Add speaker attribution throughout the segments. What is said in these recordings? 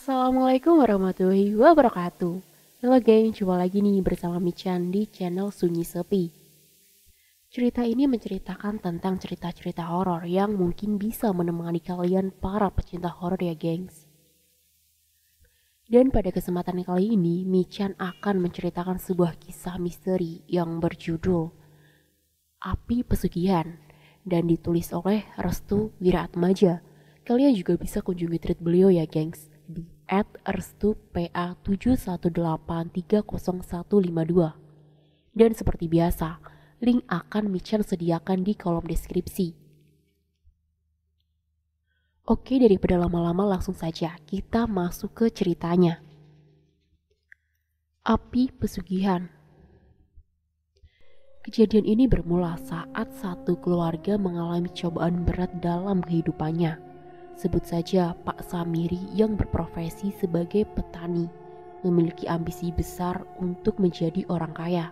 Speaker 1: Assalamualaikum warahmatullahi wabarakatuh. Halo geng, jumpa lagi nih bersama Michan di channel Sunyi Sepi. Cerita ini menceritakan tentang cerita-cerita horor yang mungkin bisa menemani kalian para pecinta horor ya gengs. Dan pada kesempatan kali ini, Michan akan menceritakan sebuah kisah misteri yang berjudul Api Pesugihan dan ditulis oleh Restu Wiraatmaja. Kalian juga bisa kunjungi tweet beliau ya gengs di @restupa718300152. Dan seperti biasa, link akan Michan sediakan di kolom deskripsi. Oke, daripada lama-lama langsung saja kita masuk ke ceritanya. Api Pesugihan. Kejadian ini bermula saat satu keluarga mengalami cobaan berat dalam kehidupannya. Sebut saja Pak Samiri yang berprofesi sebagai petani, memiliki ambisi besar untuk menjadi orang kaya.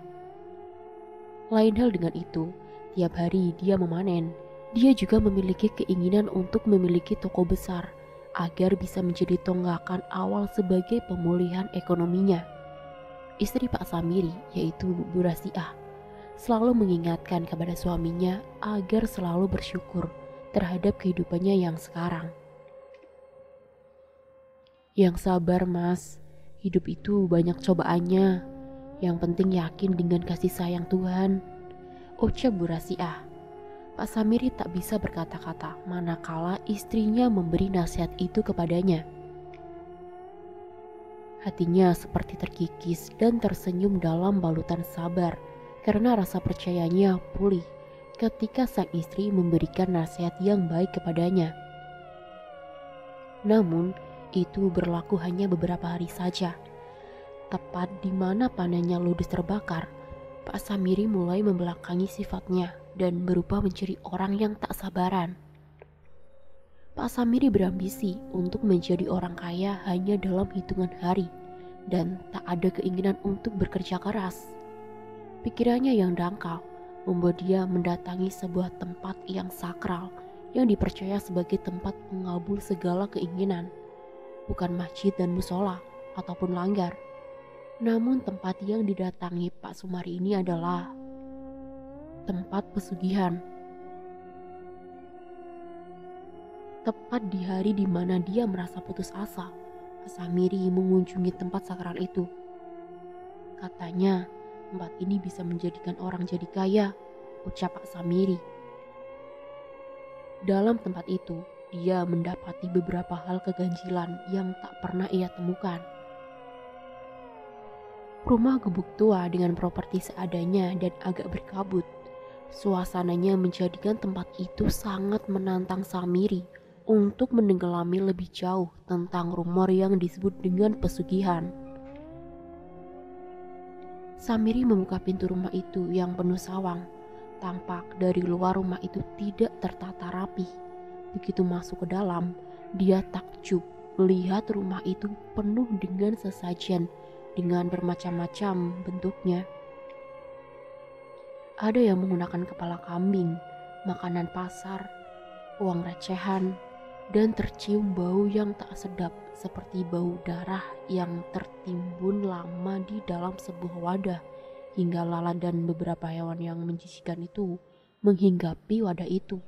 Speaker 1: Lain hal dengan itu, tiap hari dia memanen. Dia juga memiliki keinginan untuk memiliki toko besar agar bisa menjadi tonggakan awal sebagai pemulihan ekonominya. Istri Pak Samiri, yaitu Bu Rasiah, selalu mengingatkan kepada suaminya agar selalu bersyukur terhadap kehidupannya yang sekarang. Yang sabar mas, hidup itu banyak cobaannya. Yang penting yakin dengan kasih sayang Tuhan, ucap Bu Rasiah. Pak Samiri tak bisa berkata-kata manakala istrinya memberi nasihat itu kepadanya. Hatinya seperti terkikis dan tersenyum dalam balutan sabar karena rasa percayanya pulih ketika sang istri memberikan nasihat yang baik kepadanya. Namun, itu berlaku hanya beberapa hari saja. Tepat di mana panennya ludes terbakar, Pak Samiri mulai membelakangi sifatnya dan berubah menjadi orang yang tak sabaran. Pak Samiri berambisi untuk menjadi orang kaya hanya dalam hitungan hari dan tak ada keinginan untuk bekerja keras. Pikirannya yang dangkal membuat dia mendatangi sebuah tempat yang sakral yang dipercaya sebagai tempat pengabul segala keinginan. Bukan masjid dan musola ataupun langgar. Namun tempat yang didatangi Pak Sumari ini adalah tempat pesugihan. Tepat di hari di mana dia merasa putus asa, Pak Samiri mengunjungi tempat sakral itu. Katanya, tempat ini bisa menjadikan orang jadi kaya, ucap Pak Samiri. Dalam tempat itu, dia mendapati beberapa hal keganjilan yang tak pernah ia temukan. Rumah gubuk tua dengan properti seadanya dan agak berkabut. Suasananya menjadikan tempat itu sangat menantang Samiri untuk menenggelami lebih jauh tentang rumor yang disebut dengan pesugihan. Samiri membuka pintu rumah itu yang penuh sawang. Tampak dari luar rumah itu tidak tertata rapi. Begitu masuk ke dalam, dia takjub melihat rumah itu penuh dengan sesajen dengan bermacam-macam bentuknya. Ada yang menggunakan kepala kambing, makanan pasar, uang recehan, dan tercium bau yang tak sedap seperti bau darah yang tertimbun lama di dalam sebuah wadah, hingga lalat dan beberapa hewan yang menjijikan itu menghinggapi wadah itu.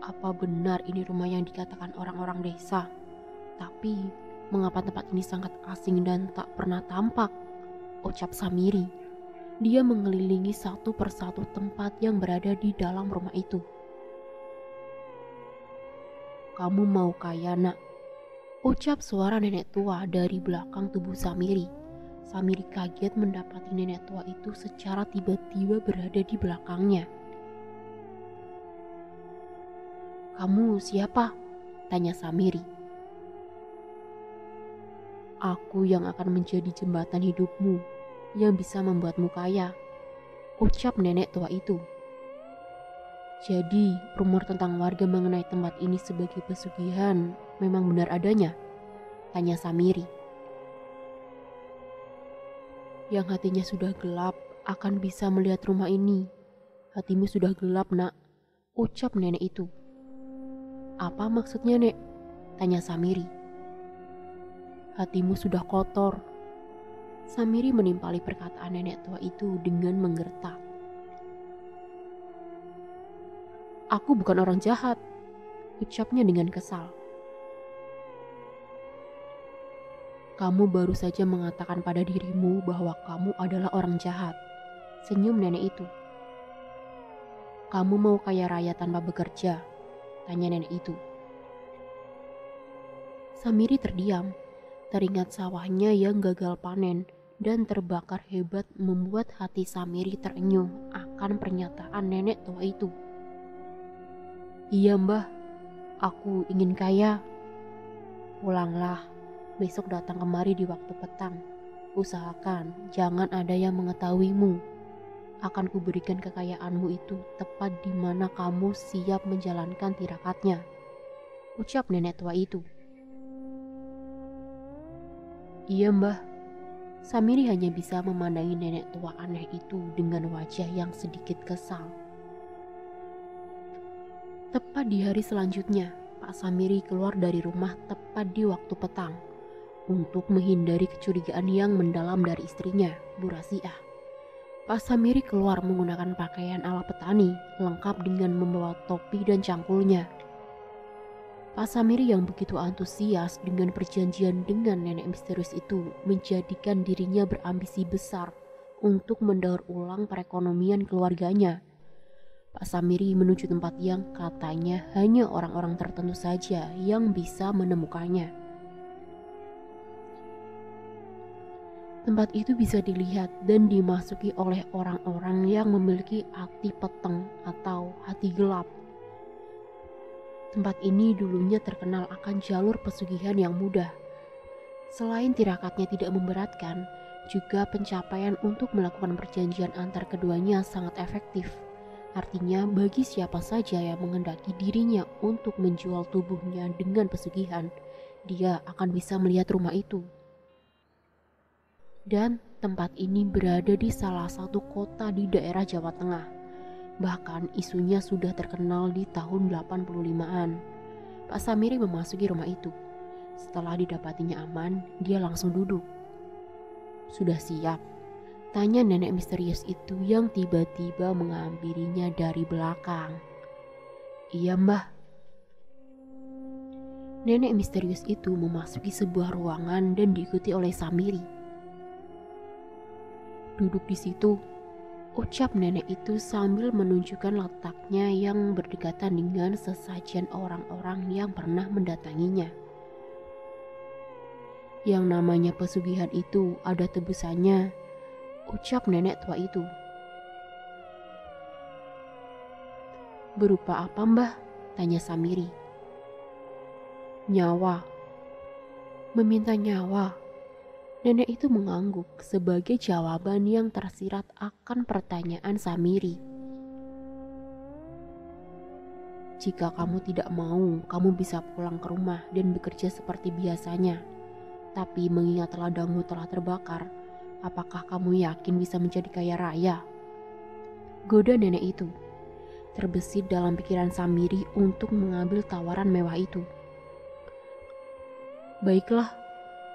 Speaker 1: Apa benar ini rumah yang dikatakan orang-orang desa? Tapi, mengapa tempat ini sangat asing dan tak pernah tampak? Ucap Samiri. Dia mengelilingi satu persatu tempat yang berada di dalam rumah itu. Kamu mau kaya nak? Ucap suara nenek tua dari belakang tubuh Samiri. Samiri kaget mendapati nenek tua itu secara tiba-tiba berada di belakangnya. Kamu siapa? Tanya Samiri. Aku yang akan menjadi jembatan hidupmu, yang bisa membuatmu kaya, ucap nenek tua itu. Jadi, rumor tentang warga mengenai tempat ini sebagai pesugihan memang benar adanya? Tanya Samiri. Yang hatinya sudah gelap akan bisa melihat rumah ini. Hatimu sudah gelap nak, ucap nenek itu. Apa maksudnya, Nek? Tanya Samiri. Hatimu sudah kotor. Samiri menimpali perkataan nenek tua itu dengan menggertak. Aku bukan orang jahat, ucapnya dengan kesal. Kamu baru saja mengatakan pada dirimu bahwa kamu adalah orang jahat. Senyum nenek itu. Kamu mau kaya raya tanpa bekerja? Tanya nenek itu. Samiri terdiam, teringat sawahnya yang gagal panen dan terbakar hebat membuat hati Samiri terenyuh akan pernyataan nenek tua itu. Iya mbah, aku ingin kaya. Pulanglah, besok datang kemari di waktu petang. Usahakan jangan ada yang mengetahuimu. Akan kuberikan kekayaanmu itu tepat di mana kamu siap menjalankan tirakatnya, ucap nenek tua itu. Iya mbah. Samiri hanya bisa memandangi nenek tua aneh itu dengan wajah yang sedikit kesal. Tepat di hari selanjutnya, Pak Samiri keluar dari rumah tepat di waktu petang untuk menghindari kecurigaan yang mendalam dari istrinya, Bu Rasiah. Pak Samiri keluar menggunakan pakaian ala petani, lengkap dengan membawa topi dan cangkulnya. Pak Samiri yang begitu antusias dengan perjanjian dengan nenek misterius itu menjadikan dirinya berambisi besar untuk mendaur ulang perekonomian keluarganya. Pak Samiri menuju tempat yang katanya hanya orang-orang tertentu saja yang bisa menemukannya. Tempat itu bisa dilihat dan dimasuki oleh orang-orang yang memiliki hati peteng atau hati gelap. Tempat ini dulunya terkenal akan jalur pesugihan yang mudah. Selain tirakatnya tidak memberatkan, juga pencapaian untuk melakukan perjanjian antar keduanya sangat efektif. Artinya bagi siapa saja yang menghendaki dirinya untuk menjual tubuhnya dengan pesugihan, dia akan bisa melihat rumah itu. Dan tempat ini berada di salah satu kota di daerah Jawa Tengah. Bahkan isunya sudah terkenal di tahun 85-an. Pak Samiri memasuki rumah itu. Setelah didapatinya aman, dia langsung duduk. Sudah siap? Tanya nenek misterius itu yang tiba-tiba menghampirinya dari belakang. Iya mbah. Nenek misterius itu memasuki sebuah ruangan dan diikuti oleh Samiri. Duduk di situ, ucap nenek itu sambil menunjukkan letaknya yang berdekatan dengan sesajen orang-orang yang pernah mendatanginya. Yang namanya pesugihan itu ada tebusannya, ucap nenek tua itu. Berupa apa mbah? Tanya Samiri. Nyawa. Meminta nyawa. Nenek itu mengangguk sebagai jawaban yang tersirat akan pertanyaan Samiri. Jika kamu tidak mau, kamu bisa pulang ke rumah dan bekerja seperti biasanya. Tapi mengingat ladangmu telah terbakar, apakah kamu yakin bisa menjadi kaya raya? Goda nenek itu. Terbesit dalam pikiran Samiri untuk mengambil tawaran mewah itu. Baiklah.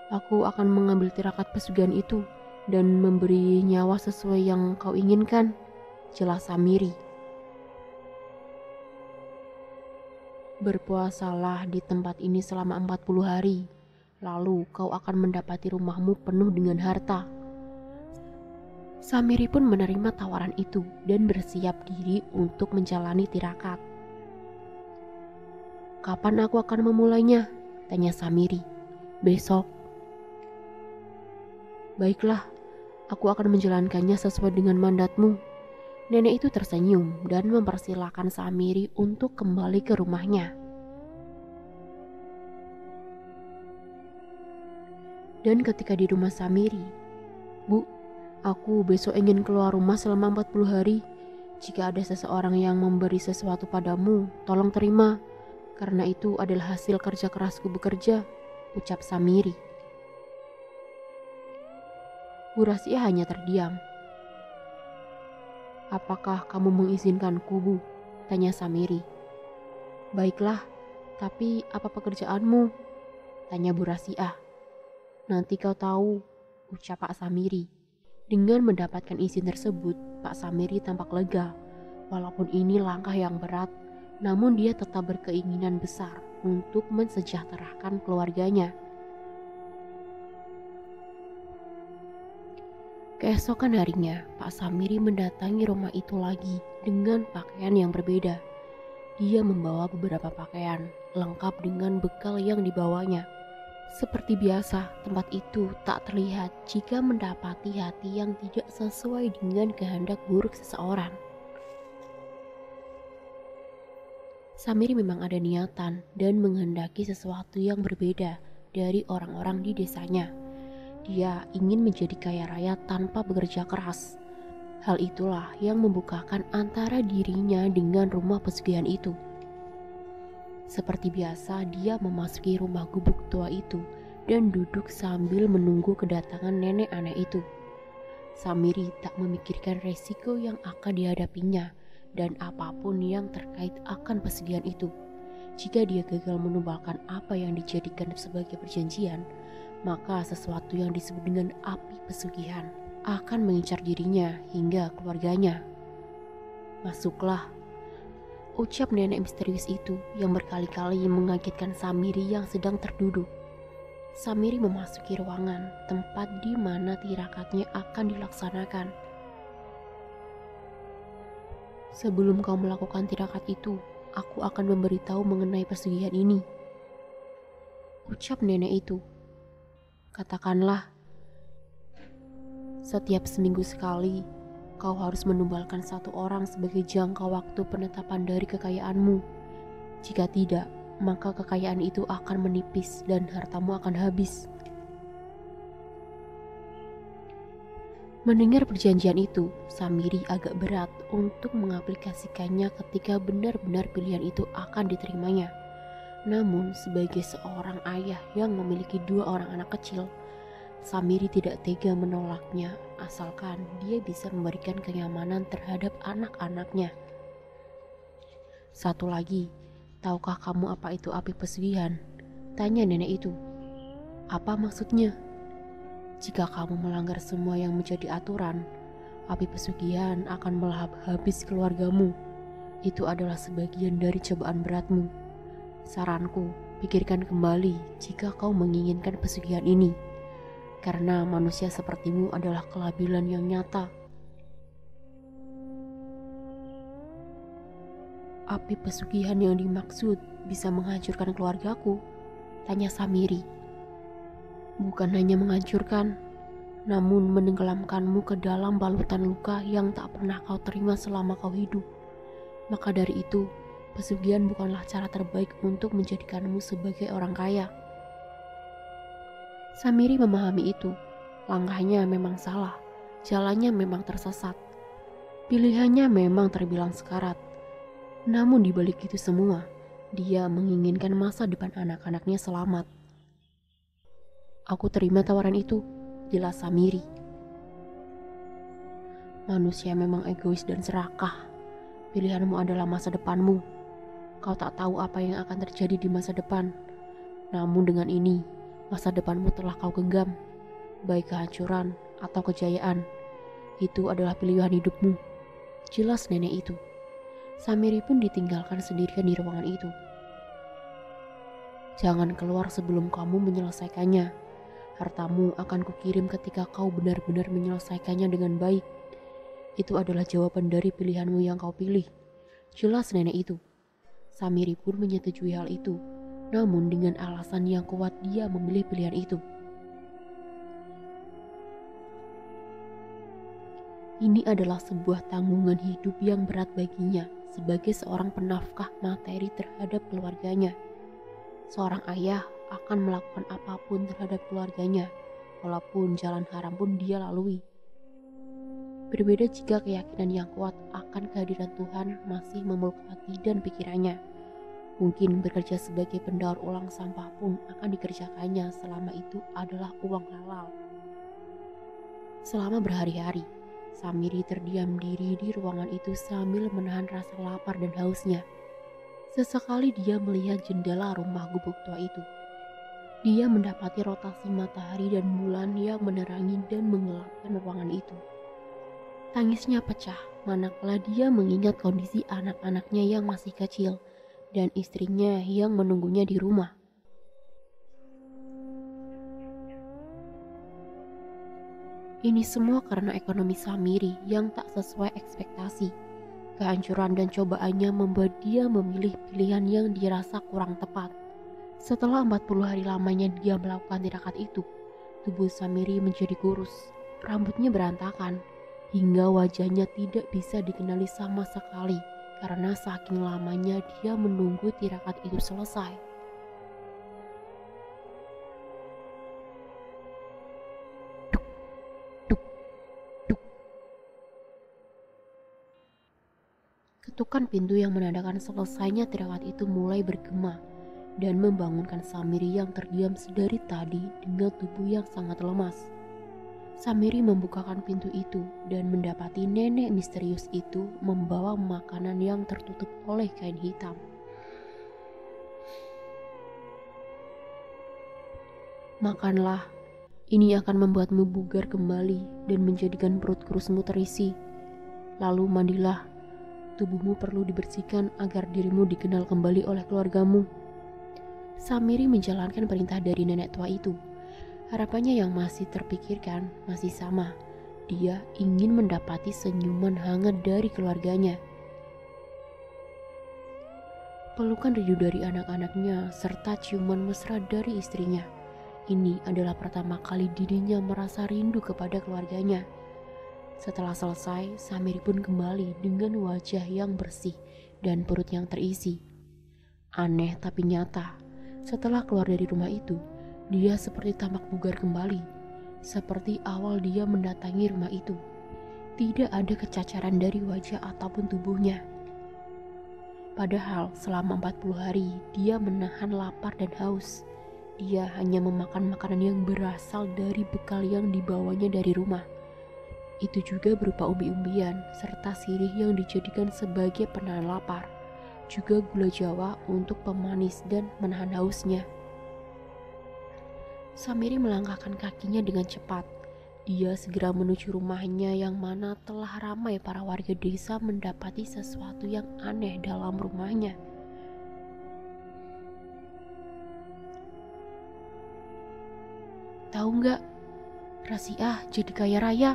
Speaker 1: Aku akan mengambil tirakat pesugihan itu dan memberi nyawa sesuai yang kau inginkan, jelas Samiri. Berpuasalah di tempat ini selama 40 hari, lalu kau akan mendapati rumahmu penuh dengan harta. Samiri pun menerima tawaran itu dan bersiap diri untuk menjalani tirakat. Kapan aku akan memulainya? Tanya Samiri. Besok. Baiklah, aku akan menjalankannya sesuai dengan mandatmu. Nenek itu tersenyum dan mempersilahkan Samiri untuk kembali ke rumahnya. Dan ketika di rumah Samiri, Bu, aku besok ingin keluar rumah selama 40 hari. Jika ada seseorang yang memberi sesuatu padamu, tolong terima. Karena itu adalah hasil kerja kerasku bekerja, ucap Samiri. Bu Rasiah hanya terdiam. Apakah kamu mengizinkanku, Bu? Tanya Samiri. Baiklah, Tapi apa pekerjaanmu? Tanya Bu Rasiah. Nanti kau tahu, ucap Pak Samiri. Dengan mendapatkan izin tersebut, Pak Samiri tampak lega. Walaupun ini langkah yang berat, namun dia tetap berkeinginan besar untuk mensejahterakan keluarganya. Keesokan harinya, Pak Samiri mendatangi rumah itu lagi dengan pakaian yang berbeda. Dia membawa beberapa pakaian, lengkap dengan bekal yang dibawanya. Seperti biasa, tempat itu tak terlihat jika mendapati hati yang tidak sesuai dengan kehendak buruk seseorang. Samiri memang ada niatan dan menghendaki sesuatu yang berbeda dari orang-orang di desanya. Dia ingin menjadi kaya raya tanpa bekerja keras. Hal itulah yang membukakan antara dirinya dengan rumah pesugihan itu. Seperti biasa, dia memasuki rumah gubuk tua itu dan duduk sambil menunggu kedatangan nenek aneh itu. Samiri tak memikirkan resiko yang akan dihadapinya dan apapun yang terkait akan pesugihan itu. Jika dia gagal menumbalkan apa yang dijadikan sebagai perjanjian, maka sesuatu yang disebut dengan api pesugihan akan mengincar dirinya hingga keluarganya. Masuklah, ucap nenek misterius itu yang berkali-kali mengagetkan Samiri yang sedang terduduk. Samiri memasuki ruangan tempat di mana tirakatnya akan dilaksanakan. Sebelum kau melakukan tirakat itu, aku akan memberitahu mengenai pesugihan ini, ucap nenek itu. Katakanlah, setiap seminggu sekali, kau harus menumbalkan satu orang sebagai jangka waktu penetapan dari kekayaanmu. Jika tidak, maka kekayaan itu akan menipis dan hartamu akan habis. Mendengar perjanjian itu, Samiri agak berat untuk mengaplikasikannya ketika benar-benar pilihan itu akan diterimanya. Namun, sebagai seorang ayah yang memiliki 2 orang anak kecil, Samiri tidak tega menolaknya asalkan dia bisa memberikan kenyamanan terhadap anak-anaknya. Satu lagi, tahukah kamu apa itu api pesugihan? Tanya nenek itu. Apa maksudnya? Jika kamu melanggar semua yang menjadi aturan, api pesugihan akan melahap habis keluargamu. Itu adalah sebagian dari cobaan beratmu. Saranku, pikirkan kembali jika kau menginginkan pesugihan ini. Karena manusia sepertimu adalah kelabilan yang nyata. Api pesugihan yang dimaksud bisa menghancurkan keluargaku? Tanya Samiri. Bukan hanya menghancurkan, namun menenggelamkanmu ke dalam balutan luka yang tak pernah kau terima selama kau hidup. Maka dari itu, pesugihan bukanlah cara terbaik untuk menjadikanmu sebagai orang kaya. Samiri memahami itu. Langkahnya memang salah, jalannya memang tersesat, pilihannya memang terbilang sekarat. Namun di balik itu semua, dia menginginkan masa depan anak-anaknya selamat. Aku terima tawaran itu, jelas Samiri. Manusia memang egois dan serakah. Pilihanmu adalah masa depanmu. Kau tak tahu apa yang akan terjadi di masa depan. Namun dengan ini, masa depanmu telah kau genggam, baik kehancuran atau kejayaan. Itu adalah pilihan hidupmu, jelas nenek itu. Samiri pun ditinggalkan sendirian di ruangan itu. Jangan keluar sebelum kamu menyelesaikannya. Hartamu akan kukirim ketika kau benar-benar menyelesaikannya dengan baik. Itu adalah jawaban dari pilihanmu yang kau pilih, jelas nenek itu. Samiri pun menyetujui hal itu. Namun dengan alasan yang kuat dia memilih pilihan itu. Ini adalah sebuah tanggungan hidup yang berat baginya sebagai seorang penafkah materi terhadap keluarganya. Seorang ayah akan melakukan apapun terhadap keluarganya, walaupun jalan haram pun dia lalui. Berbeda jika keyakinan yang kuat akan kehadiran Tuhan masih memeluk hati dan pikirannya. Mungkin bekerja sebagai pendaur ulang sampah pun akan dikerjakannya selama itu adalah uang halal. Selama berhari-hari, Samiri terdiam diri di ruangan itu sambil menahan rasa lapar dan hausnya. Sesekali dia melihat jendela rumah gubuk tua itu. Dia mendapati rotasi matahari dan bulan yang menerangi dan menggelapkan ruangan itu. Tangisnya pecah manakala dia mengingat kondisi anak-anaknya yang masih kecil dan istrinya yang menunggunya di rumah. Ini semua karena ekonomi Samiri yang tak sesuai ekspektasi. Kehancuran dan cobaannya membuat dia memilih pilihan yang dirasa kurang tepat. Setelah 40 hari lamanya dia melakukan tirakat itu, tubuh Samiri menjadi kurus, rambutnya berantakan, hingga wajahnya tidak bisa dikenali sama sekali karena saking lamanya dia menunggu tirakat itu selesai. Ketukan pintu yang menandakan selesainya tirakat itu mulai bergema dan membangunkan Samiri yang terdiam sedari tadi dengan tubuh yang sangat lemas. Samiri membukakan pintu itu dan mendapati nenek misterius itu membawa makanan yang tertutup oleh kain hitam. Makanlah, ini akan membuatmu bugar kembali dan menjadikan perut kurusmu terisi. Lalu mandilah, tubuhmu perlu dibersihkan agar dirimu dikenal kembali oleh keluargamu. Samiri menjalankan perintah dari nenek tua itu. Harapannya yang masih terpikirkan masih sama. Dia ingin mendapati senyuman hangat dari keluarganya. Pelukan rindu dari anak-anaknya serta ciuman mesra dari istrinya. Ini adalah pertama kali dirinya merasa rindu kepada keluarganya. Setelah selesai, Samiri pun kembali dengan wajah yang bersih dan perut yang terisi. Aneh tapi nyata, setelah keluar dari rumah itu, dia seperti tampak bugar kembali, seperti awal dia mendatangi rumah itu. Tidak ada kecacaran dari wajah ataupun tubuhnya. Padahal selama 40 hari dia menahan lapar dan haus. Dia hanya memakan makanan yang berasal dari bekal yang dibawanya dari rumah. Itu juga berupa umbi-umbian serta sirih yang dijadikan sebagai penahan lapar. Juga gula jawa untuk pemanis dan menahan hausnya. Samiri melangkahkan kakinya dengan cepat. Dia segera menuju rumahnya yang mana telah ramai para warga desa mendapati sesuatu yang aneh dalam rumahnya. Tahu nggak, Rasiah jadi kaya raya,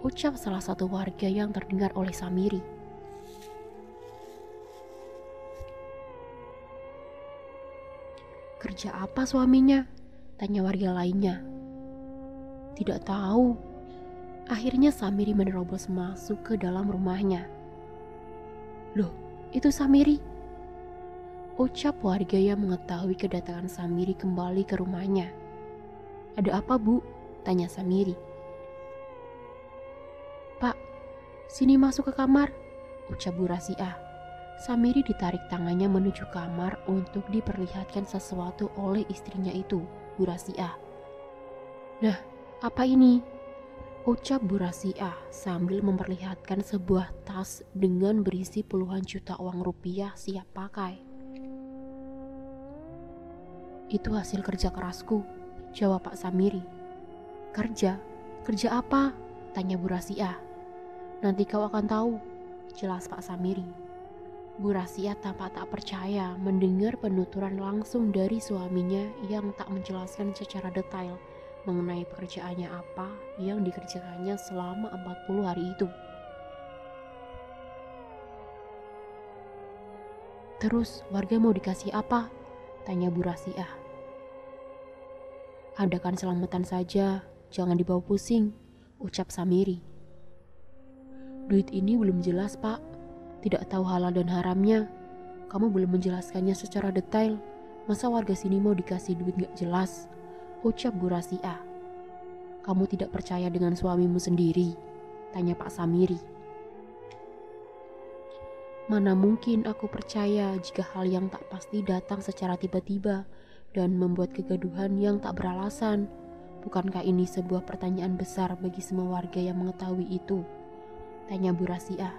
Speaker 1: ucap salah satu warga yang terdengar oleh Samiri. Kerja apa suaminya? Tanya warga lainnya. Tidak tahu. Akhirnya Samiri menerobos masuk ke dalam rumahnya. Loh, itu Samiri? Ucap warga yang mengetahui kedatangan Samiri kembali ke rumahnya. Ada apa, Bu? Tanya Samiri. Pak, sini masuk ke kamar, ucap Bu Rasiah. Samiri ditarik tangannya menuju kamar untuk diperlihatkan sesuatu oleh istrinya itu, Bu Rasiah. Nah, apa ini? Ucap Bu Rasiah sambil memperlihatkan sebuah tas dengan berisi puluhan juta uang rupiah siap pakai. Itu hasil kerja kerasku, jawab Pak Samiri. Kerja? Kerja apa? Tanya Bu Rasiah. Nanti kau akan tahu, jelas Pak Samiri. Bu Rasiah tampak tak percaya mendengar penuturan langsung dari suaminya yang tak menjelaskan secara detail mengenai pekerjaannya apa yang dikerjakannya selama 40 hari itu. Terus warga mau dikasih apa? Tanya Bu Rasiah. Adakan selamatan saja, jangan dibawa pusing, ucap Samiri. Duit ini belum jelas, Pak. Tidak tahu halal dan haramnya. Kamu belum menjelaskannya secara detail. Masa warga sini mau dikasih duit gak jelas? Ucap Bu Rasiah. Kamu tidak percaya dengan suamimu sendiri? Tanya Pak Samiri. Mana mungkin aku percaya jika hal yang tak pasti datang secara tiba-tiba dan membuat kegaduhan yang tak beralasan. Bukankah ini sebuah pertanyaan besar bagi semua warga yang mengetahui itu? Tanya Bu Rasiah.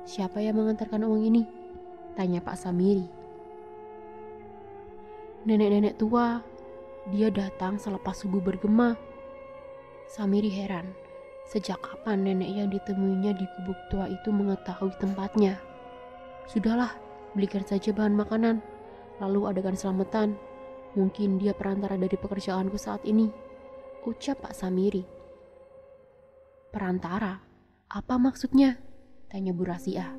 Speaker 1: Siapa yang mengantarkan uang ini? Tanya Pak Samiri. Nenek-nenek tua. Dia datang selepas subuh bergema. Samiri heran. Sejak kapan nenek yang ditemuinya di gubuk tua itu mengetahui tempatnya? Sudahlah, belikan saja bahan makanan, lalu adakan selamatan. Mungkin dia perantara dari pekerjaanku saat ini, ucap Pak Samiri. Perantara? Apa maksudnya? Tanya Bu Rasiah.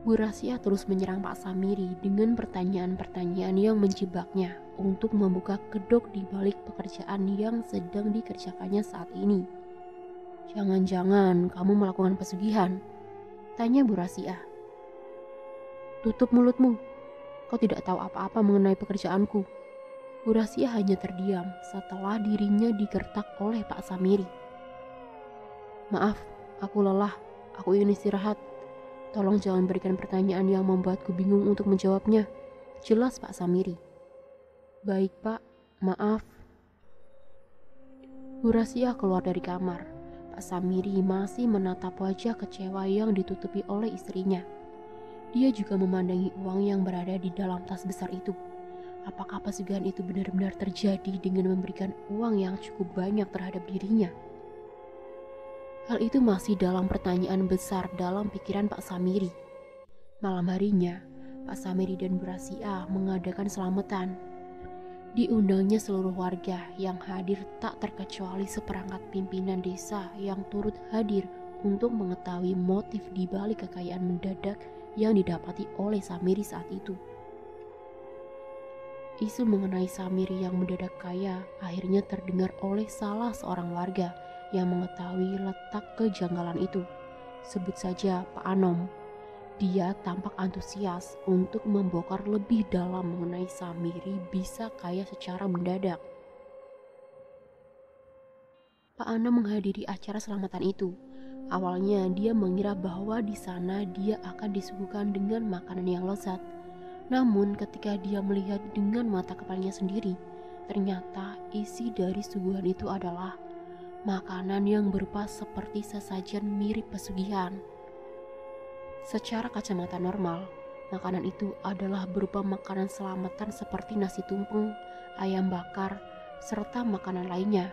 Speaker 1: Bu Rasiah terus menyerang Pak Samiri dengan pertanyaan-pertanyaan yang menjebaknya untuk membuka kedok di balik pekerjaan yang sedang dikerjakannya saat ini. Jangan-jangan kamu melakukan pesugihan? Tanya Bu Rasiah. Tutup mulutmu, kau tidak tahu apa-apa mengenai pekerjaanku. Bu Rasiah hanya terdiam setelah dirinya digertak oleh Pak Samiri. Maaf, aku lelah, aku ingin istirahat. Tolong jangan berikan pertanyaan yang membuatku bingung untuk menjawabnya. Jelas Pak Samiri. Baik Pak, maaf. Bu Rasiah keluar dari kamar. Pak Samiri masih menatap wajah kecewa yang ditutupi oleh istrinya. Dia juga memandangi uang yang berada di dalam tas besar itu. Apakah pesugihan itu benar-benar terjadi dengan memberikan uang yang cukup banyak terhadap dirinya? Hal itu masih dalam pertanyaan besar dalam pikiran Pak Samiri. Malam harinya, Pak Samiri dan Bu Rasiah mengadakan selamatan. Diundangnya seluruh warga yang hadir tak terkecuali seperangkat pimpinan desa yang turut hadir untuk mengetahui motif di balik kekayaan mendadak yang didapati oleh Samiri saat itu. Isu mengenai Samiri yang mendadak kaya akhirnya terdengar oleh salah seorang warga yang mengetahui letak kejanggalan itu. Sebut saja Pak Anom. Dia tampak antusias untuk membongkar lebih dalam mengenai Samiri bisa kaya secara mendadak. Pak Anom menghadiri acara selamatan itu. Awalnya dia mengira bahwa di sana dia akan disuguhkan dengan makanan yang lezat. Namun ketika dia melihat dengan mata kepalanya sendiri, ternyata isi dari suguhan itu adalah makanan yang berupa seperti sesajen mirip pesugihan. Secara kacamata normal, makanan itu adalah berupa makanan selamatan seperti nasi tumpeng, ayam bakar, serta makanan lainnya.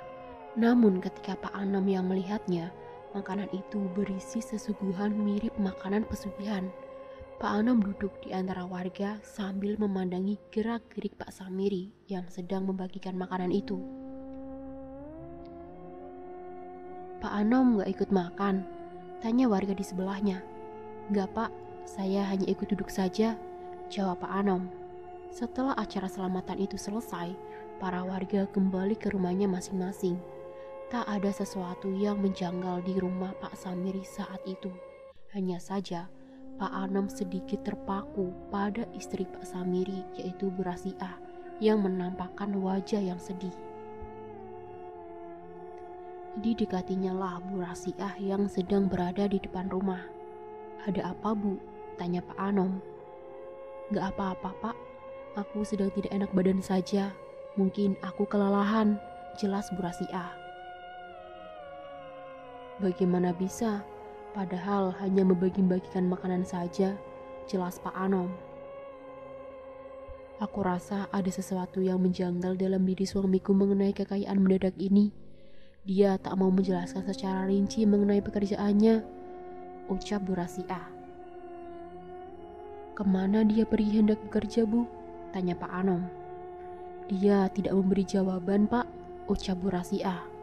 Speaker 1: Namun ketika Pak Anom yang melihatnya, makanan itu berisi sesuguhan mirip makanan pesugihan. Pak Anom duduk di antara warga sambil memandangi gerak-gerik Pak Samiri yang sedang membagikan makanan itu. Pak Anom gak ikut makan? Tanya warga di sebelahnya. Gak Pak, saya hanya ikut duduk saja, jawab Pak Anom. Setelah acara selamatan itu selesai, para warga kembali ke rumahnya masing-masing. Tak ada sesuatu yang menjanggal di rumah Pak Samiri saat itu. Hanya saja, Pak Anom sedikit terpaku pada istri Pak Samiri, yaitu Bu Rasiah, yang menampakkan wajah yang sedih. Didekatinya lah Bu Rasiah yang sedang berada di depan rumah. Ada apa Bu? Tanya Pak Anom. Gak apa-apa Pak, aku sedang tidak enak badan saja. Mungkin aku kelelahan, jelas Bu Rasiah. Bagaimana bisa? Padahal hanya membagi-bagikan makanan saja, jelas Pak Anom. Aku rasa ada sesuatu yang menjanggal dalam diri suamiku mengenai kekayaan mendadak ini. Dia tak mau menjelaskan secara rinci mengenai pekerjaannya, ucap Bu Rasiah. Kemana dia pergi hendak bekerja Bu? Tanya Pak Anom. Dia tidak memberi jawaban Pak, ucap Bu Rasiah.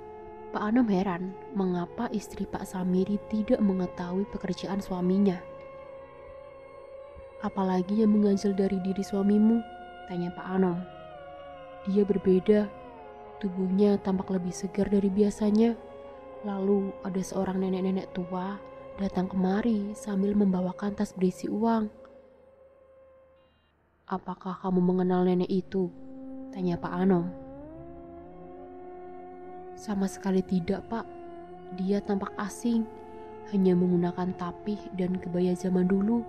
Speaker 1: Pak Anom heran mengapa istri Pak Samiri tidak mengetahui pekerjaan suaminya. Apalagi yang mengganjal dari diri suamimu? Tanya Pak Anom. Dia berbeda. Tubuhnya tampak lebih segar dari biasanya. Lalu ada seorang nenek-nenek tua datang kemari sambil membawakan tas berisi uang. Apakah kamu mengenal nenek itu? Tanya Pak Anom. Sama sekali tidak Pak. Dia tampak asing. Hanya menggunakan tapih dan kebaya zaman dulu.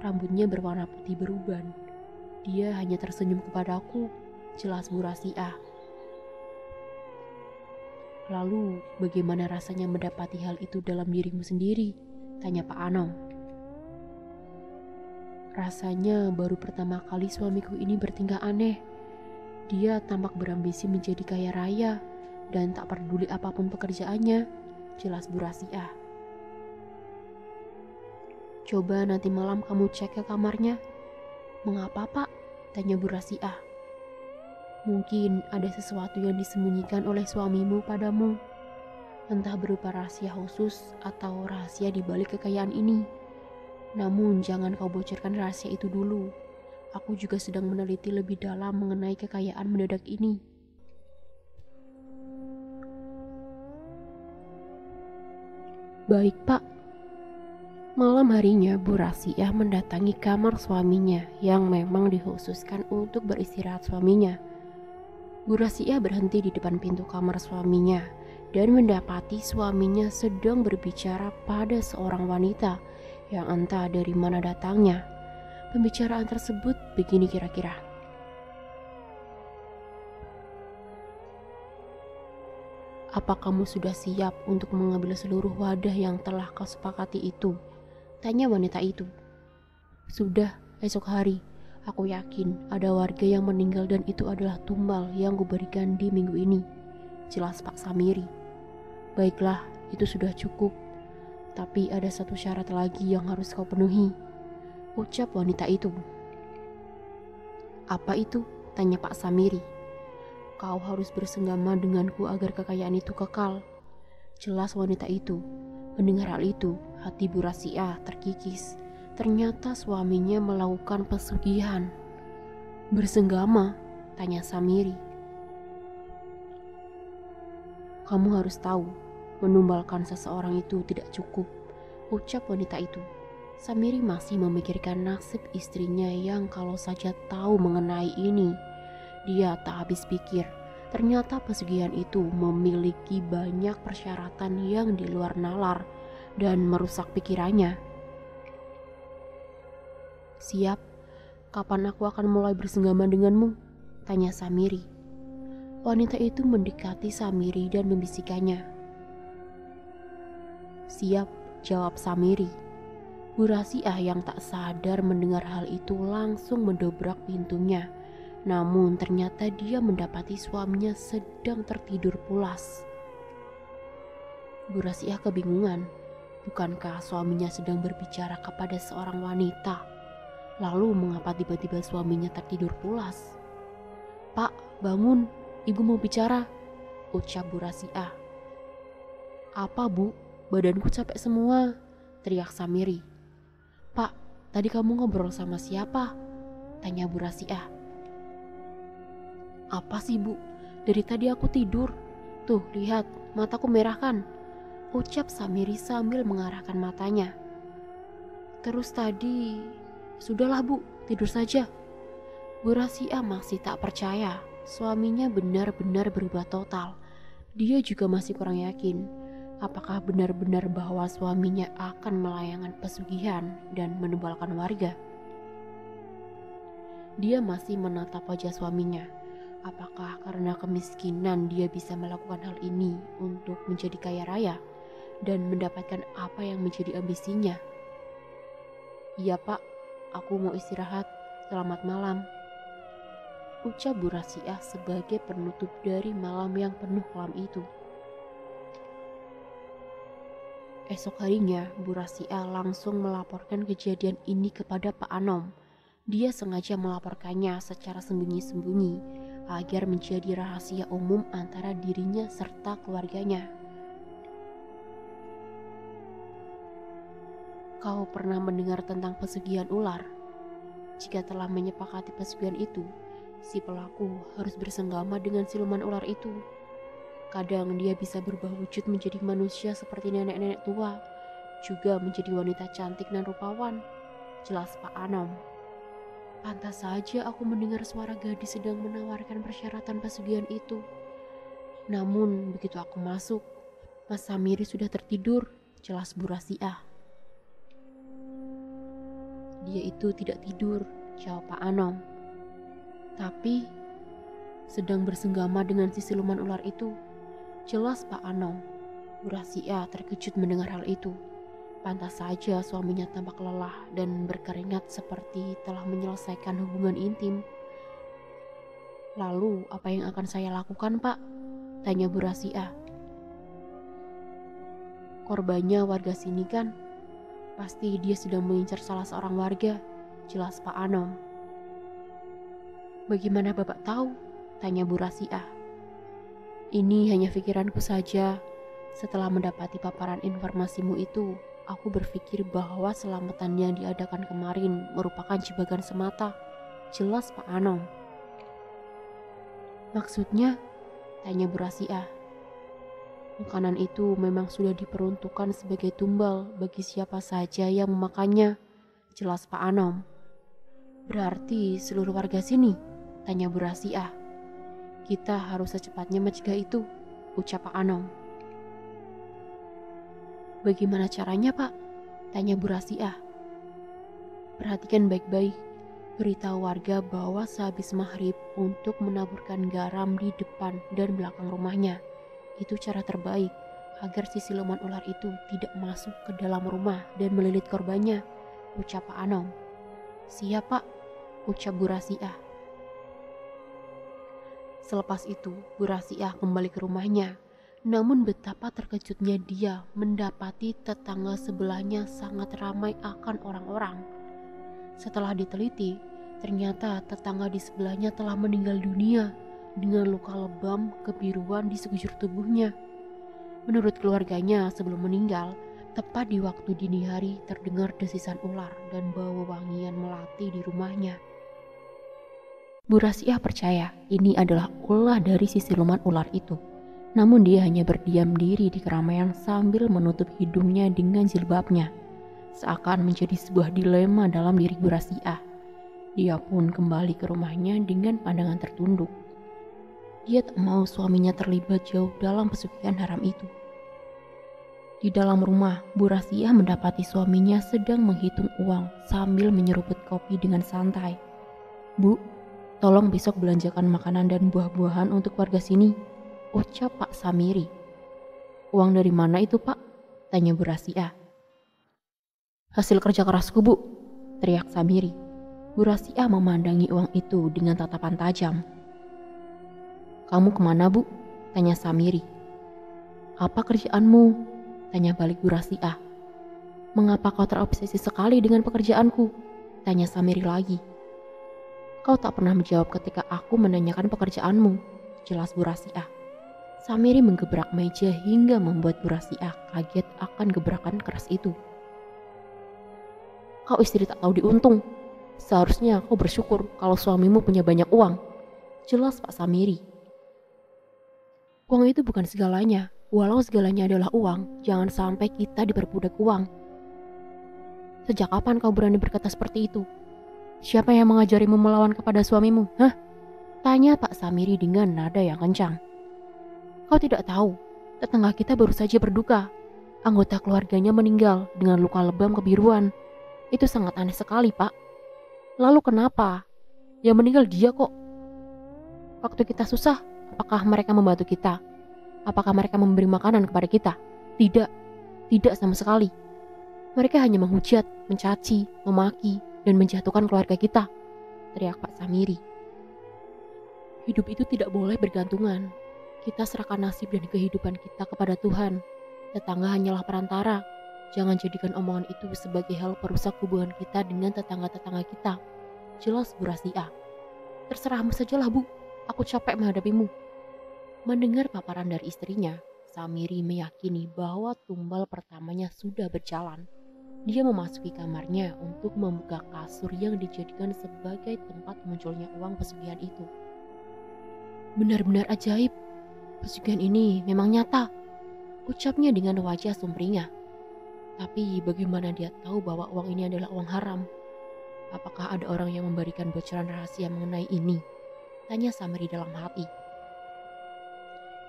Speaker 1: Rambutnya berwarna putih beruban. Dia hanya tersenyum kepadaku, jelas Bu Rasiah. Lalu, bagaimana rasanya mendapati hal itu dalam dirimu sendiri? Tanya Pak Anom. Rasanya baru pertama kali suamiku ini bertingkah aneh. Dia tampak berambisi menjadi kaya raya dan tak peduli apapun pekerjaannya, jelas Bu Rasiah. Coba nanti malam kamu cek ke kamarnya. Mengapa Pak? Tanya Bu Rasiah. Mungkin ada sesuatu yang disembunyikan oleh suamimu padamu. Entah berupa rahasia khusus atau rahasia di balik kekayaan ini. Namun jangan kau bocorkan rahasia itu dulu. Aku juga sedang meneliti lebih dalam mengenai kekayaan mendadak ini. Baik Pak. Malam harinya Bu Rasiah mendatangi kamar suaminya yang memang dikhususkan untuk beristirahat suaminya. Bu Rasiah berhenti di depan pintu kamar suaminya dan mendapati suaminya sedang berbicara pada seorang wanita yang entah dari mana datangnya. Pembicaraan tersebut begini kira-kira. Apa kamu sudah siap untuk mengambil seluruh wadah yang telah kau sepakati itu? Tanya wanita itu. Sudah, esok hari. Aku yakin ada warga yang meninggal dan itu adalah tumbal yang kuberikan di minggu ini. Jelas Pak Samiri. Baiklah, itu sudah cukup. Tapi ada satu syarat lagi yang harus kau penuhi, ucap wanita itu. Apa itu? Tanya Pak Samiri. Kau harus bersenggama denganku agar kekayaan itu kekal. Jelas wanita itu. Mendengar hal itu, hati Bu Rasiah terkikis. Ternyata suaminya melakukan pesugihan. Bersenggama? Tanya Samiri. Kamu harus tahu, menumbalkan seseorang itu tidak cukup, ucap wanita itu. Samiri masih memikirkan nasib istrinya yang kalau saja tahu mengenai ini, dia tak habis pikir. Ternyata pesugihan itu memiliki banyak persyaratan yang di luar nalar dan merusak pikirannya. Siap, kapan aku akan mulai bersenggama denganmu? Tanya Samiri. Wanita itu mendekati Samiri dan membisikkannya. Siap, jawab Samiri. Bu Rasiah yang tak sadar mendengar hal itu langsung mendobrak pintunya. Namun ternyata dia mendapati suaminya sedang tertidur pulas. Bu Rasiah kebingungan. Bukankah suaminya sedang berbicara kepada seorang wanita? Lalu mengapa tiba-tiba suaminya tertidur pulas? Pak, bangun, ibu mau bicara, ucap Bu Rasiah. Apa Bu? Badanku capek semua, teriak Samiri. Pak, tadi kamu ngobrol sama siapa? Tanya Bu Rasiah. Apa sih Bu? Dari tadi aku tidur. Tuh, lihat, mataku merah kan? Ucap Samiri sambil mengarahkan matanya. Terus tadi... Sudahlah Bu, tidur saja. Bu Rasiah masih tak percaya. Suaminya benar-benar berubah total. Dia juga masih kurang yakin. Apakah benar-benar bahwa suaminya akan melayangkan pesugihan dan menumbalkan warga? Dia masih menatap wajah suaminya. Apakah karena kemiskinan dia bisa melakukan hal ini untuk menjadi kaya raya dan mendapatkan apa yang menjadi ambisinya? Iya Pak, aku mau istirahat. Selamat malam, ucap Bu Rasiah sebagai penutup dari malam yang penuh kelam itu. Esok harinya, Bu Rasiah langsung melaporkan kejadian ini kepada Pak Anom. Dia sengaja melaporkannya secara sembunyi-sembunyi agar menjadi rahasia umum antara dirinya serta keluarganya. Kau pernah mendengar tentang pesugihan ular? Jika telah menyepakati pesugihan itu, si pelaku harus bersenggama dengan siluman ular itu. Kadang dia bisa berubah wujud menjadi manusia seperti nenek-nenek tua, juga menjadi wanita cantik dan rupawan, jelas Pak Anom. Pantas saja aku mendengar suara gadis sedang menawarkan persyaratan pesugihan itu. Namun begitu aku masuk, Mas Samiri sudah tertidur, jelas Bu Rasiah. Dia itu tidak tidur, jawab Pak Anom. Tapi sedang bersenggama dengan si siluman ular itu, jelas Pak Anom. Bu Rasiah terkejut mendengar hal itu. Pantas saja suaminya tampak lelah dan berkeringat seperti telah menyelesaikan hubungan intim. "Lalu apa yang akan saya lakukan, Pak?" tanya Bu Rasiah. "Korbannya warga sini kan? Pasti dia sedang mengincar salah seorang warga," jelas Pak Anom. "Bagaimana Bapak tahu?" tanya Bu Rasiah. "Ini hanya pikiranku saja. Setelah mendapati paparan informasimu itu, aku berpikir bahwa selamatan yang diadakan kemarin merupakan jebakan semata," jelas Pak Anom. "Maksudnya?" tanya Bu Rasiah. "Makanan itu memang sudah diperuntukkan sebagai tumbal bagi siapa saja yang memakannya," jelas Pak Anom. "Berarti seluruh warga sini?" tanya Bu Rasiah. "Kita harus secepatnya mencegah itu," ucap Pak Anom. "Bagaimana caranya, Pak?" tanya Bu Rasiah. "Perhatikan baik-baik. Beritahu warga bahwa sehabis maghrib untuk menaburkan garam di depan dan belakang rumahnya. Itu cara terbaik agar si siluman ular itu tidak masuk ke dalam rumah dan melilit korbannya," ucap Pak Anom. "Siap, Pak," ucap Bu Rasiah. Selepas itu, Bu Rasiah kembali ke rumahnya. Namun betapa terkejutnya dia mendapati tetangga sebelahnya sangat ramai akan orang-orang. Setelah diteliti, ternyata tetangga di sebelahnya telah meninggal dunia dengan luka lebam kebiruan di sekujur tubuhnya. Menurut keluarganya, sebelum meninggal, tepat di waktu dini hari terdengar desisan ular dan bau wangian melati di rumahnya. Bu Rasiah percaya ini adalah ulah dari si siluman ular itu. Namun dia hanya berdiam diri di keramaian sambil menutup hidungnya dengan jilbabnya. Seakan menjadi sebuah dilema dalam diri Bu Rasiah. Dia pun kembali ke rumahnya dengan pandangan tertunduk. Dia tak mau suaminya terlibat jauh dalam pesugihan haram itu. Di dalam rumah, Bu Rasiah mendapati suaminya sedang menghitung uang sambil menyeruput kopi dengan santai. "Bu, tolong besok belanjakan makanan dan buah-buahan untuk warga sini," ucap Pak Samiri. "Uang dari mana itu, Pak?" tanya Bu Rasiah. "Hasil kerja kerasku, Bu," teriak Samiri. Bu Rasiah memandangi uang itu dengan tatapan tajam. "Kamu kemana, Bu?" tanya Samiri. "Apa kerjaanmu?" tanya balik Bu Rasiah. "Mengapa kau terobsesi sekali dengan pekerjaanku?" tanya Samiri lagi. "Kau tak pernah menjawab ketika aku menanyakan pekerjaanmu," jelas Bu Rasiah. Samiri menggebrak meja hingga membuat Bu Rasiah kaget akan gebrakan keras itu. "Kau istri tak tahu diuntung. Seharusnya kau bersyukur kalau suamimu punya banyak uang," jelas Pak Samiri. "Uang itu bukan segalanya. Walau segalanya adalah uang, jangan sampai kita diperbudak uang." "Sejak kapan kau berani berkata seperti itu? Siapa yang mengajarimu melawan kepada suamimu? Hah?" tanya Pak Samiri dengan nada yang kencang. "Kau tidak tahu, tetangga kita baru saja berduka. Anggota keluarganya meninggal dengan luka lebam kebiruan. Itu sangat aneh sekali, Pak. Lalu kenapa? Yang meninggal dia kok. Waktu kita susah, apakah mereka membantu kita? Apakah mereka memberi makanan kepada kita? Tidak, tidak sama sekali. Mereka hanya menghujat, mencaci, memaki, dan menjatuhkan keluarga kita," teriak Pak Samiri. "Hidup itu tidak boleh bergantungan. Kita serahkan nasib dan kehidupan kita kepada Tuhan. Tetangga hanyalah perantara. Jangan jadikan omongan itu sebagai hal perusak hubungan kita dengan tetangga-tetangga kita," jelas Bu Rasiah. "Terserahmu sajalah, Bu. Aku capek menghadapimu." Mendengar paparan dari istrinya, Samiri meyakini bahwa tumbal pertamanya sudah berjalan. Dia memasuki kamarnya untuk membuka kasur yang dijadikan sebagai tempat munculnya uang pesugihan itu. "Benar-benar ajaib. Pesugihan ini memang nyata," ucapnya dengan wajah sumringah. Tapi bagaimana dia tahu bahwa uang ini adalah uang haram? Apakah ada orang yang memberikan bocoran rahasia mengenai ini? Tanya Samiri dalam hati.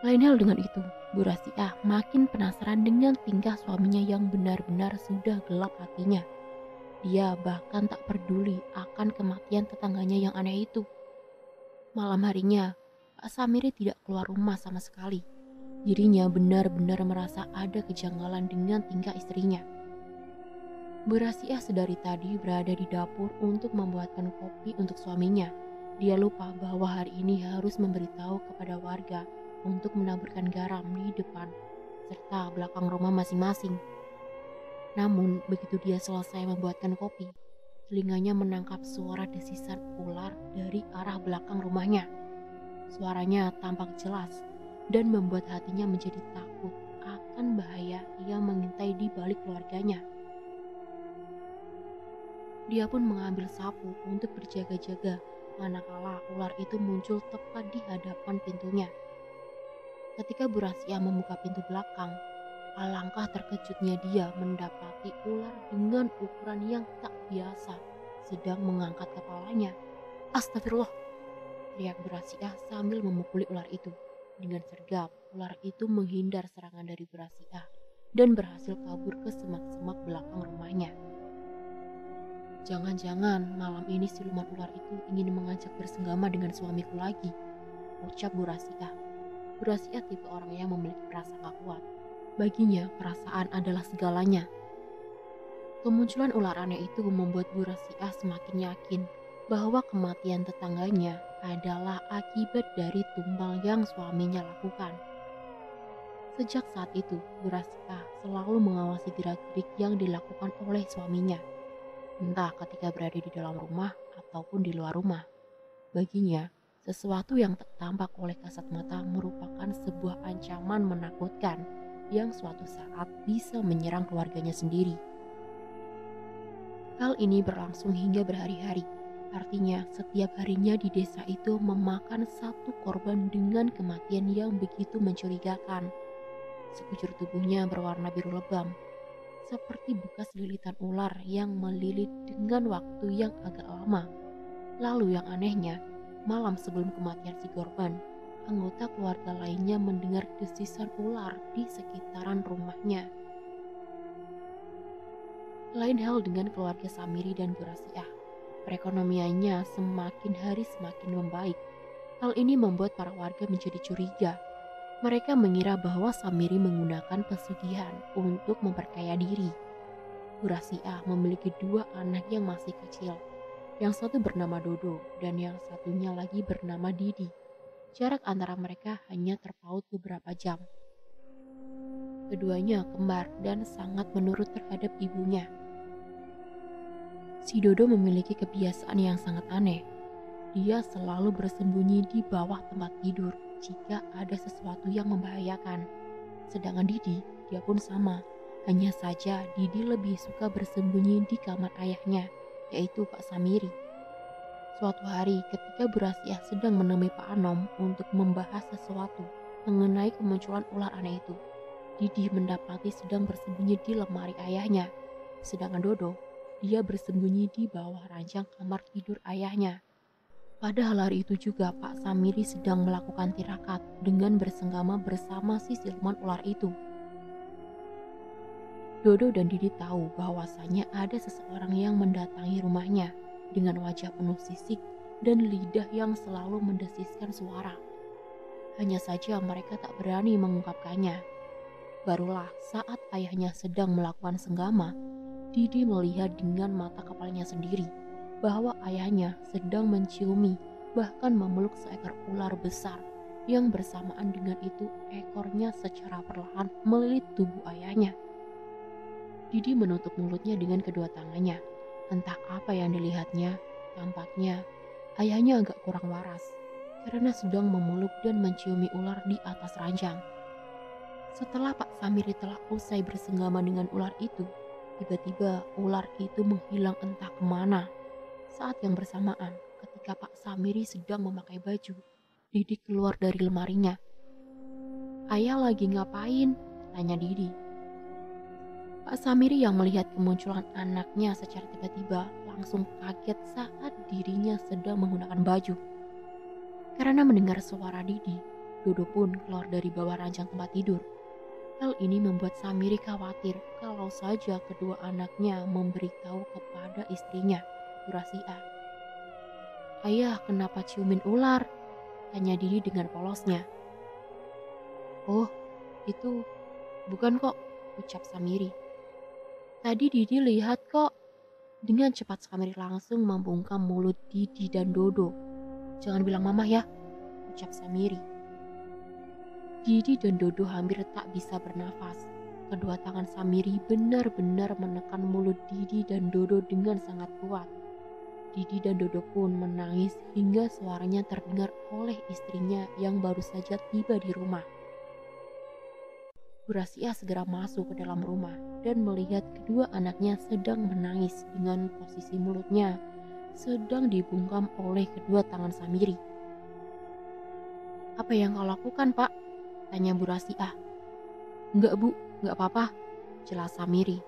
Speaker 1: Lain hal dengan itu, Bu Rasiah makin penasaran dengan tingkah suaminya yang benar-benar sudah gelap hatinya. Dia bahkan tak peduli akan kematian tetangganya yang aneh itu. Malam harinya, Pak Samiri tidak keluar rumah sama sekali. Dirinya benar-benar merasa ada kejanggalan dengan tingkah istrinya. Bu Rasiah sedari tadi berada di dapur untuk membuatkan kopi untuk suaminya. Dia lupa bahwa hari ini harus memberitahu kepada warga untuk menaburkan garam di depan serta belakang rumah masing-masing. Namun, begitu dia selesai membuatkan kopi, telinganya menangkap suara desisan ular dari arah belakang rumahnya. Suaranya tampak jelas dan membuat hatinya menjadi takut akan bahaya yang mengintai di balik keluarganya. Dia pun mengambil sapu untuk berjaga-jaga manakala ular itu muncul tepat di hadapan pintunya. Ketika Bu Rasiah membuka pintu belakang, alangkah terkejutnya dia mendapati ular dengan ukuran yang tak biasa sedang mengangkat kepalanya. Astagfirullah, teriak Bu Rasiah sambil memukuli ular itu. Dengan sergap, ular itu menghindar serangan dari Bu Rasiah dan berhasil kabur ke semak-semak belakang rumahnya. Jangan-jangan malam ini siluman ular itu ingin mengajak bersenggama dengan suamiku lagi, ucap Bu Rasiah. Bu Rasiah tipe orang yang memiliki prasangka kuat. Baginya, perasaan adalah segalanya. Kemunculan ular aneh itu membuat Bu Rasiah semakin yakin bahwa kematian tetangganya adalah akibat dari tumbal yang suaminya lakukan. Sejak saat itu, Bu Rasiah selalu mengawasi gerak-gerik yang dilakukan oleh suaminya, entah ketika berada di dalam rumah ataupun di luar rumah. Baginya, sesuatu yang tak tampak oleh kasat mata merupakan sebuah ancaman menakutkan yang suatu saat bisa menyerang keluarganya sendiri. Hal ini berlangsung hingga berhari-hari. Artinya, setiap harinya di desa itu memakan satu korban dengan kematian yang begitu mencurigakan. Sekujur tubuhnya berwarna biru lebam, seperti bekas lilitan ular yang melilit dengan waktu yang agak lama. Lalu yang anehnya, malam sebelum kematian si korban, anggota keluarga lainnya mendengar desisan ular di sekitaran rumahnya. Lain hal dengan keluarga Samiri dan Bu Rasiah. Perekonomiannya semakin hari semakin membaik. Hal ini membuat para warga menjadi curiga. Mereka mengira bahwa Samiri menggunakan pesugihan untuk memperkaya diri. Bu Rasiah memiliki dua anak yang masih kecil. Yang satu bernama Dodo dan yang satunya lagi bernama Didi. Jarak antara mereka hanya terpaut beberapa jam. Keduanya kembar dan sangat menurut terhadap ibunya. Si Dodo memiliki kebiasaan yang sangat aneh. Dia selalu bersembunyi di bawah tempat tidur jika ada sesuatu yang membahayakan. Sedangkan Didi, dia pun sama. Hanya saja Didi lebih suka bersembunyi di kamar ayahnya, yaitu Pak Samiri. Suatu hari ketika Bu Rasiah sedang menemui Pak Anom untuk membahas sesuatu mengenai kemunculan ular aneh itu, Didi mendapati sedang bersembunyi di lemari ayahnya. Sedangkan Dodo, dia bersembunyi di bawah ranjang kamar tidur ayahnya. Padahal hari itu juga Pak Samiri sedang melakukan tirakat dengan bersenggama bersama si siluman ular itu. Dodo dan Didi tahu bahwasanya ada seseorang yang mendatangi rumahnya dengan wajah penuh sisik dan lidah yang selalu mendesiskan suara. Hanya saja mereka tak berani mengungkapkannya. Barulah saat ayahnya sedang melakukan senggama, Didi melihat dengan mata kepalanya sendiri bahwa ayahnya sedang menciumi bahkan memeluk seekor ular besar yang bersamaan dengan itu ekornya secara perlahan melilit tubuh ayahnya. Didi menutup mulutnya dengan kedua tangannya. Entah apa yang dilihatnya, tampaknya ayahnya agak kurang waras karena sedang memeluk dan menciumi ular di atas ranjang. Setelah Pak Samiri telah usai bersenggama dengan ular itu, tiba-tiba ular itu menghilang entah kemana. Saat yang bersamaan, ketika Pak Samiri sedang memakai baju, Didi keluar dari lemarinya. "Ayah lagi ngapain?" tanya Didi. Pak Samiri yang melihat kemunculan anaknya secara tiba-tiba langsung kaget saat dirinya sedang menggunakan baju. Karena mendengar suara Didi, Dodo pun keluar dari bawah ranjang tempat tidur. Hal ini membuat Samiri khawatir kalau saja kedua anaknya memberitahu kepada istrinya, Bu Rasiah. "Ayah, kenapa ciumin ular?" tanya Didi dengan polosnya. "Oh, itu bukan kok," ucap Samiri. Tadi Didi lihat kok. Dengan cepat Samiri langsung membungkam mulut Didi dan Dodo. Jangan bilang mama ya, ucap Samiri. Didi dan Dodo hampir tak bisa bernafas. Kedua tangan Samiri benar-benar menekan mulut Didi dan Dodo dengan sangat kuat. Didi dan Dodo pun menangis hingga suaranya terdengar oleh istrinya yang baru saja tiba di rumah. Bu Rasia segera masuk ke dalam rumah dan melihat kedua anaknya sedang menangis dengan posisi mulutnya sedang dibungkam oleh kedua tangan Samiri. Apa yang kau lakukan, Pak? Tanya Bu Rasia. Enggak Bu, enggak apa-apa, jelas Samiri.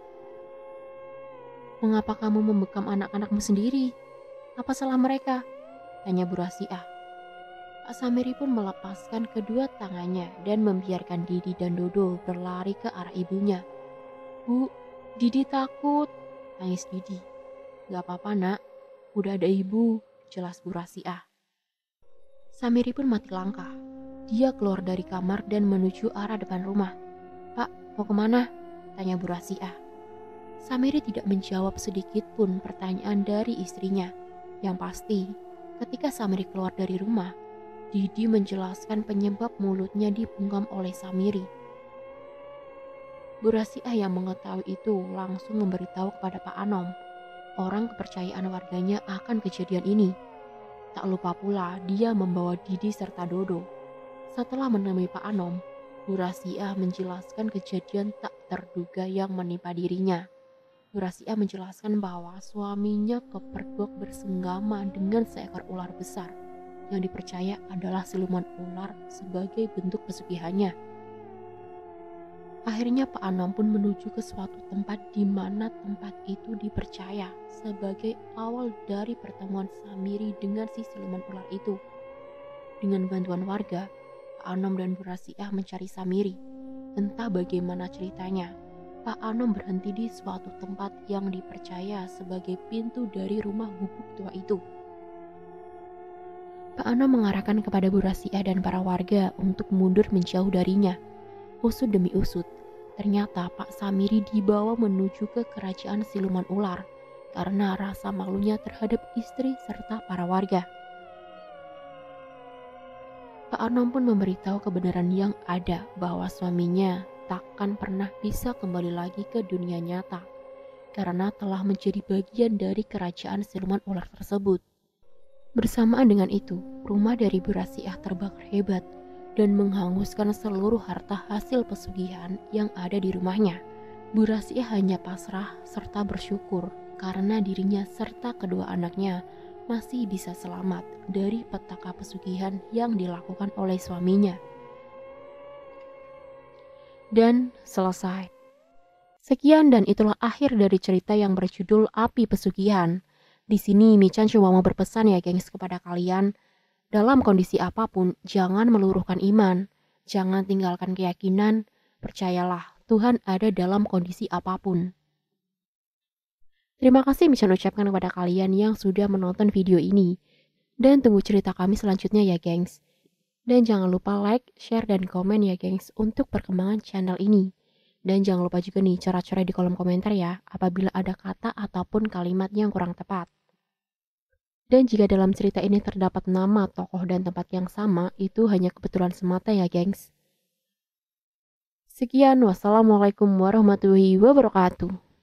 Speaker 1: Mengapa kamu membekam anak-anakmu sendiri? Apa salah mereka? Tanya Bu Rasia. Pak Samiri pun melepaskan kedua tangannya dan membiarkan Didi dan Dodo berlari ke arah ibunya. Bu, Didi takut, tangis Didi. Gak apa-apa nak, udah ada ibu, jelas Bu Rasia. Samiri pun mati langkah. Dia keluar dari kamar dan menuju arah depan rumah. Pak, mau kemana? Tanya Bu Rasia. Samiri tidak menjawab sedikit pun pertanyaan dari istrinya. Yang pasti, ketika Samiri keluar dari rumah, Didi menjelaskan penyebab mulutnya dibungkam oleh Samiri. Bu Rasia yang mengetahui itu langsung memberitahu kepada Pak Anom, orang kepercayaan warganya akan kejadian ini. Tak lupa pula dia membawa Didi serta Dodo. Setelah menemui Pak Anom, Bu Rasia menjelaskan kejadian tak terduga yang menimpa dirinya. Bu Rasia menjelaskan bahwa suaminya kepergok bersenggama dengan seekor ular besar yang dipercaya adalah siluman ular sebagai bentuk pesugihannya. Akhirnya Pak Anom pun menuju ke suatu tempat di mana tempat itu dipercaya sebagai awal dari pertemuan Samiri dengan si siluman ular itu. Dengan bantuan warga, Pak Anom dan Bu Rasia mencari Samiri. Entah bagaimana ceritanya, Pak Anom berhenti di suatu tempat yang dipercaya sebagai pintu dari rumah gubuk tua itu. Pak Anom mengarahkan kepada Bu Rasia dan para warga untuk mundur menjauh darinya. Usut demi usut, ternyata Pak Samiri dibawa menuju ke kerajaan siluman ular karena rasa malunya terhadap istri serta para warga. Pak Anom pun memberitahu kebenaran yang ada bahwa suaminya takkan pernah bisa kembali lagi ke dunia nyata karena telah menjadi bagian dari kerajaan siluman ular tersebut. Bersamaan dengan itu, rumah dari Bu Rasia terbakar hebat dan menghanguskan seluruh harta hasil pesugihan yang ada di rumahnya. Bu Rasia hanya pasrah serta bersyukur karena dirinya serta kedua anaknya masih bisa selamat dari petaka pesugihan yang dilakukan oleh suaminya. Dan selesai. Sekian dan itulah akhir dari cerita yang berjudul Api Pesugihan. Di sini Michan cuma mau berpesan ya gengs kepada kalian, dalam kondisi apapun jangan meluruhkan iman, jangan tinggalkan keyakinan, percayalah Tuhan ada dalam kondisi apapun. Terima kasih Michan ucapkan kepada kalian yang sudah menonton video ini, dan tunggu cerita kami selanjutnya ya gengs. Dan jangan lupa like, share, dan komen ya gengs untuk perkembangan channel ini. Dan jangan lupa juga nih coret-coret di kolom komentar ya apabila ada kata ataupun kalimat yang kurang tepat. Dan jika dalam cerita ini terdapat nama, tokoh, dan tempat yang sama, itu hanya kebetulan semata ya gengs. Sekian, wassalamualaikum warahmatullahi wabarakatuh.